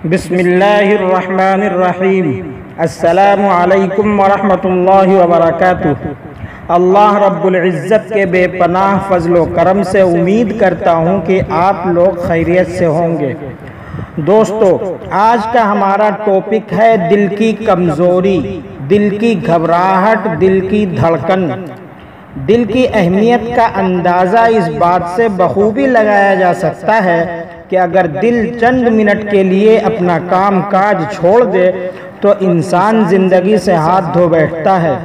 بسم اللہ الرحمن الرحیم۔ السلام علیکم ورحمۃ اللہ وبرکاتہ۔ اللہ رب العزت کے بے پناہ فضل و کرم سے امید کرتا ہوں کہ آپ لوگ خیریت سے ہوں گے۔ دوستو، آج کا ہمارا ٹاپک ہے دل کی کمزوری، دل کی گھبراہٹ، دل کی دھڑکن۔ دل کی اہمیت کا اندازہ اس بات سے بخوبی لگایا جا سکتا ہے کہ اگر دل چند منٹ کے لیے اپنا کام کاج چھوڑ دے تو انسان زندگی سے ہاتھ دھو بیٹھتا ہے۔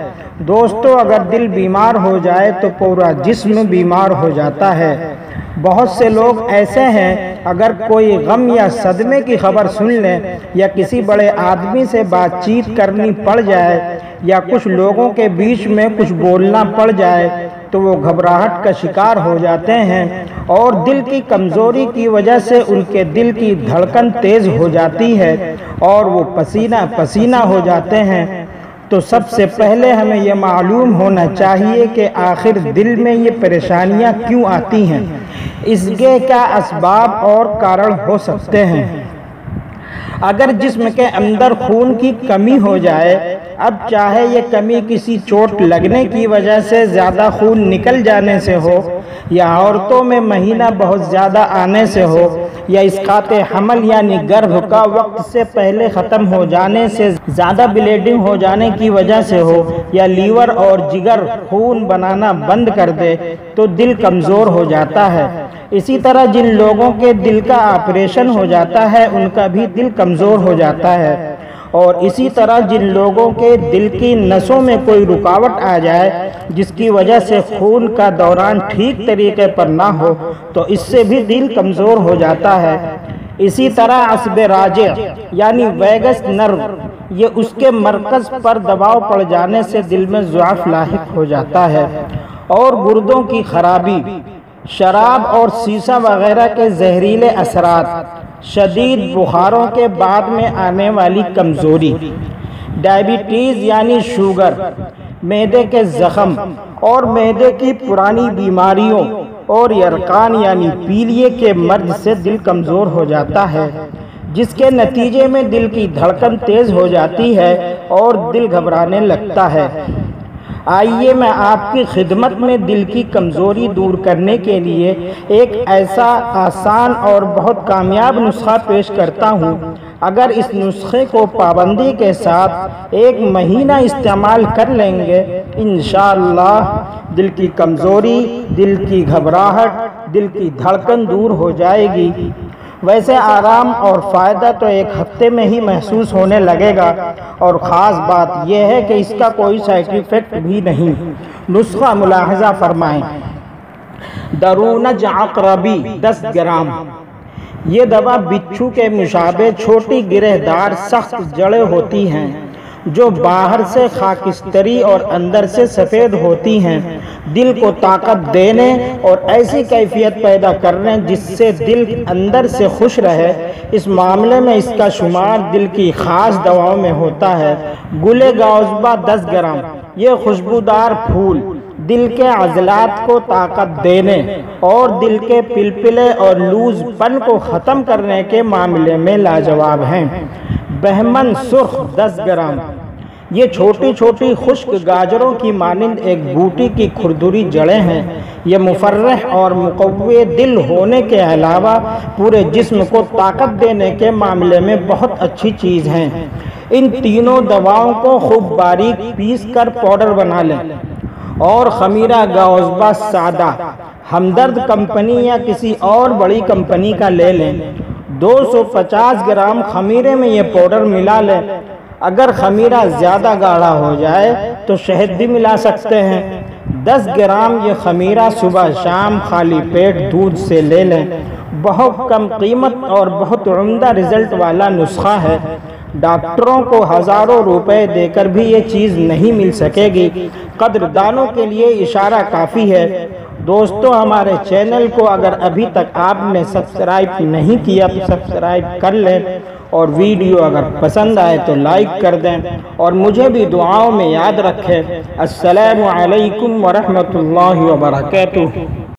دوستو، اگر دل بیمار ہو جائے تو پورا جسم بیمار ہو جاتا ہے۔ بہت سے لوگ ایسے ہیں، اگر کوئی غم یا صدمے کی خبر سن لیں یا کسی بڑے آدمی سے بات چیت کرنی پڑ جائے یا کچھ لوگوں کے بیچ میں کچھ بولنا پڑ جائے تو وہ گھبراہٹ کا شکار ہو جاتے ہیں اور دل کی کمزوری کی وجہ سے ان کے دل کی دھڑکن تیز ہو جاتی ہے اور وہ پسینہ پسینہ ہو جاتے ہیں۔ تو سب سے پہلے ہمیں یہ معلوم ہونا چاہیے کہ آخر دل میں یہ پریشانیاں کیوں آتی ہیں، اس کے کیا اسباب اور کارن ہو سکتے ہیں۔ اگر جسم کے اندر خون کی کمی ہو جائے، اب چاہے یہ کمی کسی چوٹ لگنے کی وجہ سے زیادہ خون نکل جانے سے ہو، یا عورتوں میں مہینہ بہت زیادہ آنے سے ہو، یا اسقاط حمل یعنی گربھ کا وقت سے پہلے ختم ہو جانے سے زیادہ بلیڈنگ ہو جانے کی وجہ سے ہو، یا لیور اور جگر خون بنانا بند کر دے تو دل کمزور ہو جاتا ہے۔ اسی طرح جن لوگوں کے دل کا آپریشن ہو جاتا ہے ان کا بھی دل کمزور ہو جاتا ہے، اور اسی طرح جن لوگوں کے دل کی نسوں میں کوئی رکاوٹ آ جائے جس کی وجہ سے خون کا دوران ٹھیک طریقے پر نہ ہو تو اس سے بھی دل کمزور ہو جاتا ہے۔ اسی طرح عصب راجع یعنی ویگس نرو، یہ اس کے مرکز پر دباؤ پڑ جانے سے دل میں ضعف لاحق ہو جاتا ہے، اور گردوں کی خرابی، شراب اور سیسہ وغیرہ کے زہریلے اثرات، شدید بخاروں کے بعد میں آنے والی کمزوری، ڈائبٹیز یعنی شوگر، معدے کے زخم اور معدے کی پرانی بیماریوں اور یرقان یعنی پیلیے کے مرض سے دل کمزور ہو جاتا ہے، جس کے نتیجے میں دل کی دھڑکن تیز ہو جاتی ہے اور دل گھبرانے لگتا ہے۔ آئیے میں آپ کی خدمت میں دل کی کمزوری دور کرنے کے لیے ایک ایسا آسان اور بہت کامیاب نسخہ پیش کرتا ہوں۔ اگر اس نسخے کو پابندی کے ساتھ 1 مہینہ استعمال کر لیں گے، انشاءاللہ دل کی کمزوری، دل کی گھبراہٹ، دل کی دھڑکن دور ہو جائے گی۔ ویسے آرام اور فائدہ تو 1 ہفتے میں ہی محسوس ہونے لگے گا، اور خاص بات یہ ہے کہ اس کا کوئی سائیڈ ایفیکٹ بھی نہیں۔ نسخہ ملاحظہ فرمائیں۔ درونج عقربی 10 گرام۔ یہ دوا بچھو کے مشابہ چھوٹی گرہ دار سخت جڑیں ہوتی ہیں جو باہر سے خاکستری اور اندر سے سفید ہوتی ہیں، دل کو طاقت دینے اور ایسی کیفیت پیدا کرنے جس سے دل اندر سے خوش رہے۔ اس معاملے میں اس کا شمار دل کی خاص دواؤں میں ہوتا ہے۔ GHUL-E-GAWZABAN 10 gram. یہ خوشبودار پھول دل کے عضلات کو طاقت دینے اور دل کے پلپلے اور لوز پن کو ختم کرنے کے معاملے میں لاجواب ہیں۔ بہمن سرخ 10 گرام۔ یہ چھوٹی چھوٹی خشک گاجروں کی مانند ایک بوٹی کی کھردری جڑیں ہیں۔ یہ مفرح اور مقوی دل ہونے کے علاوہ پورے جسم کو طاقت دینے کے معاملے میں بہت اچھی چیز ہیں۔ ان تینوں دواؤں کو خوب باریک پیس کر پاؤڈر بنا لیں اور خمیرہ گاوزبا سادہ ہمدرد کمپنی یا کسی اور بڑی کمپنی کا لے لیں۔ 250 گرام خمیرے میں یہ پاؤڈر ملا لیں۔ اگر خمیرہ زیادہ گاڑھا ہو جائے تو شہد بھی ملا سکتے ہیں۔ 10 گرام یہ خمیرہ صبح شام خالی پیٹ دودھ سے لے لیں۔ بہت کم قیمت اور بہت عمدہ رزلٹ والا نسخہ ہے۔ ڈاکٹروں کو ہزاروں روپے دے کر بھی یہ چیز نہیں مل سکے گی، قدردانوں کے لیے اشارہ کافی ہے۔ دوستو، ہمارے چینل کو اگر ابھی تک آپ نے سبسکرائب نہیں کیا تو سبسکرائب کر لیں، اور ویڈیو اگر پسند آئے تو لائک کر دیں، اور مجھے بھی دعاؤں میں یاد رکھیں۔ السلام علیکم ورحمۃ اللہ وبرکاتہ۔